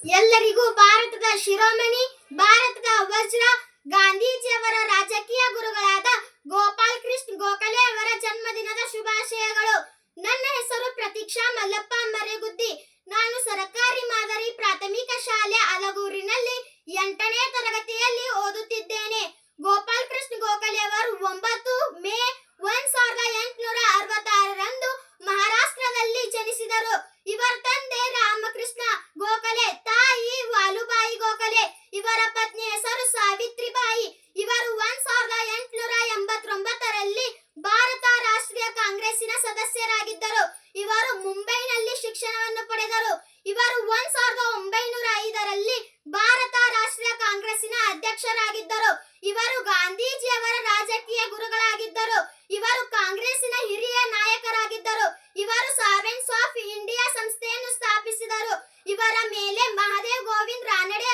ಎಲ್ಲರಿಗೂ ಭಾರತದ ಶಿರೋಮಣಿ, ಭಾರತದ ವಜ್ರ, ಗಾಂಧೀಜಿಯವರ ರಾಜಕೀಯ ಗುರುಗಳಾದ ಗೋಪಾಲ್ ಕೃಷ್ಣ ಗೋಖಲೆ ಅವರ ಜನ್ಮದಿನದ ಶುಭಾಶಯಗಳು. ನನ್ನ ಹೆಸರು ಪ್ರತೀಕ್ಷಾ ಮಲ್ಲಪ್ಪ ಮರೆಗುದ್ದಿ. ನಾನು ಸರ್ಕಾರಿ ಮಾದರಿ ಪ್ರಾಥಮಿಕ ಶಾಲೆ ಅಲಗೂರಿನಲ್ಲಿ 8ನೇ ತರಗತಿಯಲ್ಲಿ ಓದುತ್ತಿದ್ದೇನೆ. ಗೋಪಾಲ್ ಕೃಷ್ಣ ಗೋಖಲೆ ಅವರು 9 ಮೇ 1866ರಂದು ಮಹಾರಾಷ್ಟ್ರದಲ್ಲಿ ಜನಿಸಿದರು. ಇವರ ತಂದೆ ರಾಮಕೃಷ್ಣ ಗೋಖಲೆ, ತಾಯಿ ವಾಲುಬಾಯಿ ಗೋಖಲೆ. ಇವರ ಪತ್ನಿ ಹೆಸರು ಸಾವಿತ್ರಿಬಾಯಿ. ಇವರು 1889ರಲ್ಲಿ ಭಾರತ ರಾಷ್ಟ್ರೀಯ ಕಾಂಗ್ರೆಸ್ಸಿನ ಸದಸ್ಯರಾಗಿದ್ದರು. ಇವರು ಮುಂಬೈನಲ್ಲಿ ಶಿಕ್ಷಣವನ್ನು ಪಡೆದರು. ಇವರು 1905ರಲ್ಲಿ ಭಾರತ ರಾಷ್ಟ್ರೀಯ ಕಾಂಗ್ರೆಸ್ಸಿನ ಅಧ್ಯಕ್ಷರಾಗಿದ್ದರು. ಇವರು ಗಾಂಧೀಜಿಯವರ ರಾಜಕೀಯ ಗುರುಗಳಾಗಿದ್ದರು. ಇವರು ಕಾಂಗ್ರೆಸ್ಸಿನ ಹಿರಿಯ ನಾಯಕರಾಗಿದ್ದರು. ಇವರು ಸರ್ವೆಂಟ್ಸ್ ಆಫ್ ಇಂಡಿಯಾ ಸಂಸ್ಥೆಯನ್ನು ಸ್ಥಾಪಿಸಿದರು. ಇವರ ಮೇಲೆ ಮಹಾದೇವ್ ಗೋವಿಂದ್ ರಾನಡೆ